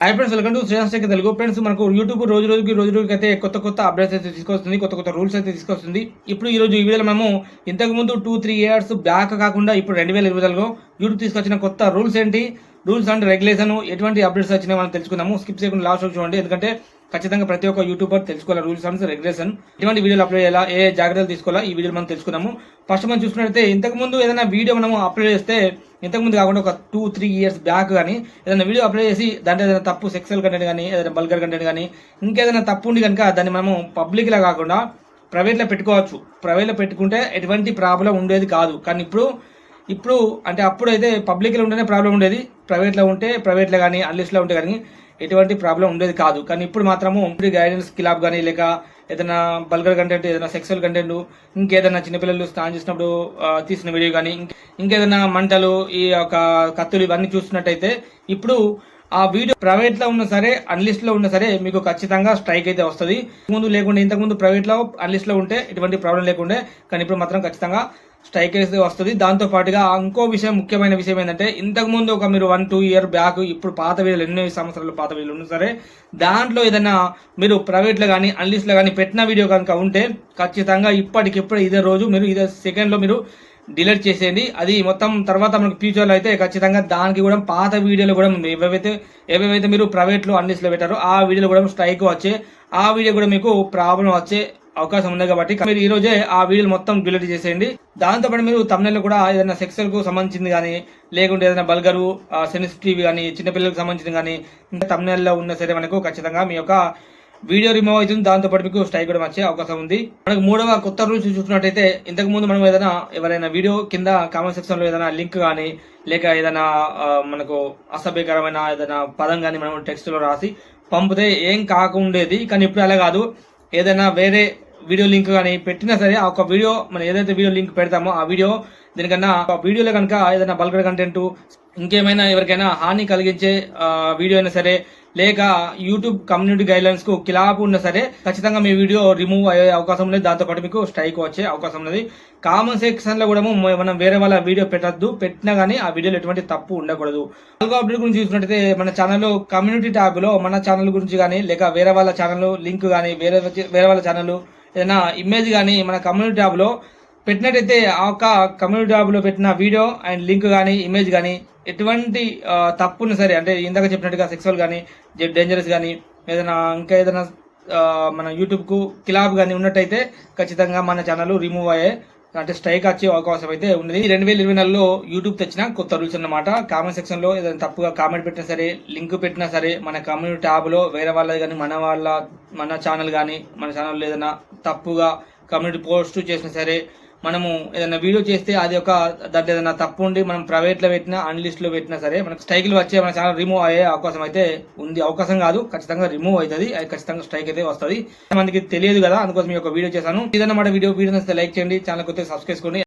Hi friends, welcome to Sriram tech Telugu. Friends, మనకు YouTube రోజు రోజుకి అయితే కొత్త అప్డేట్స్ అయితే తీసుకొస్తుంది, కొత్త రూల్స్ అయితే తీసుకొస్తుంది. ఇప్పుడు ఈ రోజు ఈ వీడియోలో మనము ఇంతకు ముందు 2-3 ఇయర్స్ బ్యాక్ కాకుండా ఇప్పుడు 2024లో యూట్యూబ్ తీసుకొచ్చిన కొత్త రూల్స్ ఏంటి, రూల్స్ అండ్ రెగ్యులేషన్, ఎటువంటి అప్డేట్స్ వచ్చినాయి మనం తెలుసుకుందాము. స్కిప్ చేయకుండా లాస్ట్ వరకు చూడండి, ఎందుకంటే ఖచ్చితంగా ప్రతి ఒక్క యూట్యూబర్ తెలుసుకోవాలి రూల్స్ అండ్ రెగ్యులేషన్, ఎటువంటి వీడియోలు అప్లోడ్ చేయాలా, ఏ జాగ్రత్తలు తీసుకోవాలా, ఈ వీడియో మనం తెలుసుకున్నాము. ఫస్ట్ మనం చూసుకున్నట్లయితే ఇంతకు ముందు ఏదైనా వీడియో మనము అప్లోడ్ చేస్తే, ఇంతకుముందు కాకుండా ఒక 2-3 ఇయర్స్ బ్యాక్ కానీ ఏదైనా వీడియో అప్లోడ్ చేసి దాంట్లో ఏదైనా తప్పు సెక్సువల్ కంటెంట్ కానీ, ఏదైనా బల్గర్ కంటెంట్ కానీ, ఇంకేదైనా తప్పు ఉండి కనుక దాన్ని మనము పబ్లిక్లా కాకుండా ప్రైవేట్లో పెట్టుకోవచ్చు. ప్రైవేట్లో పెట్టుకుంటే ఎటువంటి ప్రాబ్లం ఉండేది కాదు. కానీ ఇప్పుడు అంటే అప్పుడైతే పబ్లిక్లో ఉంటేనే ప్రాబ్లం ఉండేది, ప్రైవేట్లో ఉంటే ప్రైవేట్లో కానీ అన్లిస్ట్లో ఉంటే కానీ ఎటువంటి ప్రాబ్లం ఉండేది కాదు. కానీ ఇప్పుడు మాత్రము గైడెన్స్ కిలాబ్ కానీ, లేక ఏదైనా బల్గర్ కంటెంట్, ఏదైనా సెక్సువల్ కంటెంట్, ఇంకేదైనా చిన్నపిల్లలు స్నానం చేసినప్పుడు తీసిన వీడియో కానీ, ఇంకేదైనా మంటలు, ఈ యొక్క కత్తులు ఇవన్నీ చూస్తున్నట్టయితే ఇప్పుడు ఆ వీడియో ప్రైవేట్లో ఉన్నా సరే అన్లిస్ట్లో ఉన్నా సరే మీకు ఖచ్చితంగా స్ట్రైక్ అయితే వస్తుంది. ఇంతకుముందు ప్రైవేట్లో అన్లిస్ట్లో ఉంటే ఎటువంటి ప్రాబ్లం లేకుండే, కానీ ఇప్పుడు మాత్రం ఖచ్చితంగా స్ట్రైక్ అయితే వస్తుంది. దాంతో పాటుగా ఇంకో ముఖ్యమైన విషయం ఏంటంటే, ఇంతకుముందు ఒక మీరు 1-2 ఇయర్ బ్యాక్, ఇప్పుడు పాత వీడియోలు ఎన్నో సంవత్సరాలు పాత వీడియోలు ఉన్నా సరే దాంట్లో ఏదైనా మీరు ప్రైవేట్లో కానీ అన్లిస్ట్లో కానీ పెట్టిన వీడియో కనుక ఉంటే ఖచ్చితంగా ఇప్పటికిప్పుడు ఇదే రోజు మీరు ఇదే సెకండ్లో మీరు డిలీట్ చేసేయండి. అది మొత్తం తర్వాత మనకు ఫ్యూచర్లో అయితే ఖచ్చితంగా దానికి కూడా పాత వీడియోలు కూడా ఏవేవైతే మీరు ప్రైవేట్లో అన్లిస్ట్లో పెట్టారో ఆ వీడియోలో కూడా స్ట్రైక్ వచ్చే, ఆ వీడియో కూడా మీకు ప్రాబ్లం వచ్చే అవకాశం ఉంది. కాబట్టి మీరు ఈ రోజే ఆ వీడియోలు మొత్తం డిలీట్ చేసేయండి. దాంతోపాటు మీరు తమిళలో కూడా ఏదైనా సెక్సువల్ కు సంబంధించింది కానీ, లేకుంటే ఏదైనా బల్గరు సెన్సిటివ్ కానీ, చిన్నపిల్లలకు సంబంధించింది కానీ, ఇంకా తమిళలో ఉన్న సరే మనకు ఖచ్చితంగా మీ యొక్క వీడియో రిమూవ్ అవుతుంది. దాంతోపాటు మీకు స్ట్రైక్ కూడా వచ్చే అవకాశం ఉంది. మనకు మూడవ కొత్త రూల్స్ చూసుకున్నట్టయితే, ఇంతకు ముందు మనం ఎవరైనా వీడియో కింద కామెంట్ సెక్షన్ లో ఏదైనా లింక్ కానీ, లేక ఏదైనా మనకు అసభ్యకరమైన ఏదైనా పదం కానీ మనం టెక్స్ట్ లో రాసి పంపితే ఏం కాకుండేది. కానీ ఇప్పుడు అలా కాదు. ఏదైనా వేరే వీడియో లింక్ కానీ పెట్టినా సరే, ఆ ఒక వీడియో మనం ఏదైతే వీడియో లింక్ పెడతామో ఆ వీడియో దీనికన్నా వీడియోలో కనుక ఏదైనా బల్గర్ కంటెంట్, ఇంకేమైనా ఎవరికైనా హాని కలిగించే వీడియో అయినా సరే, లేక యూట్యూబ్ కమ్యూనిటీ గైడ్లైన్స్ కు ఖిలాఫ్ ఉన్నా సరే ఖచ్చితంగా మీ వీడియో రిమూవ్ అయ్యే అవకాశం లేదు. దాంతోపాటు మీకు స్ట్రైక్ వచ్చే అవకాశం ఉన్నది. కామెంట్ సెక్షన్ లో కూడా మనం వేరే వాళ్ళ వీడియో పెట్టద్దు, పెట్టినా కానీ ఆ వీడియోలో ఎటువంటి తప్పు ఉండకూడదు. నాలుగో అప్డేట్ గురించి చూసుకున్నట్టయితే, మన ఛానల్లో కమ్యూనిటీ ట్యాబ్ లో మన ఛానల్ గురించి కానీ, లేక వేరే వాళ్ళ ఛానల్ లింక్ కానీ, వేరే వాళ్ళ ఛానల్ ఏదైనా ఇమేజ్ కానీ మన కమ్యూనిటీ ట్యాబ్ లో పెట్టినట్టయితే, ఆ యొక్క కమ్యూనిటీ ట్యాబ్ లో పెట్టిన వీడియో అండ్ లింక్ కానీ, ఇమేజ్ కానీ ఎటువంటి తప్పును సరే, అంటే ఇందాక చెప్పినట్టుగా సెక్సువల్ కానీ, డేంజరస్ కానీ, ఇంకా ఏదైనా మన యూట్యూబ్ కు కిలాబ్ కానీ ఉన్నట్టయితే ఖచ్చితంగా మన ఛానల్ రిమూవ్ అయ్యే, అంటే స్ట్రైక్ వచ్చే అవకాశం అయితే ఉన్నది. 2024లో యూట్యూబ్ తెచ్చిన కొత్త రూల్స్ అన్నమాట. కామెంట్ సెక్షన్ లో ఏదైనా తప్పుగా కామెంట్ పెట్టినా సరే, లింక్ పెట్టినా సరే, మన కమ్యూనిటీ ట్యాబ్ లో వేరే వాళ్ళది కానీ, మన ఛానల్ కానీ, మన ఛానల్లో ఏదైనా తప్పుగా కమ్యూనిటీ పోస్ట్ చేసినా సరే, మనము ఏదైనా వీడియో చేస్తే అది ఒక దాంట్లో ఏదైనా తప్పు ఉండి మనం ప్రైవేట్ లో పెట్టినా అన్లిస్ట్ లో పెట్టినా సరే మనకు స్ట్రైక్లు వచ్చే, మన ఛానల్ రిమూవ్ అయ్యే అవకాశం అయితే ఉంది. అవకాశం కాదు, ఖచ్చితంగా రిమూవ్ అవుతుంది. అది ఖచ్చితంగా స్ట్రైక్ అయితే వస్తుంది. మనకి తెలియదు కదా, అందుకోసం ఈ యొక్క వీడియో చేశాను. ఇదన్నమాట వీడియో నచ్చితే లైక్ చేయండి, ఛానల్ కొద్దిగా సబ్స్క్రైబ్ చేసుకోండి.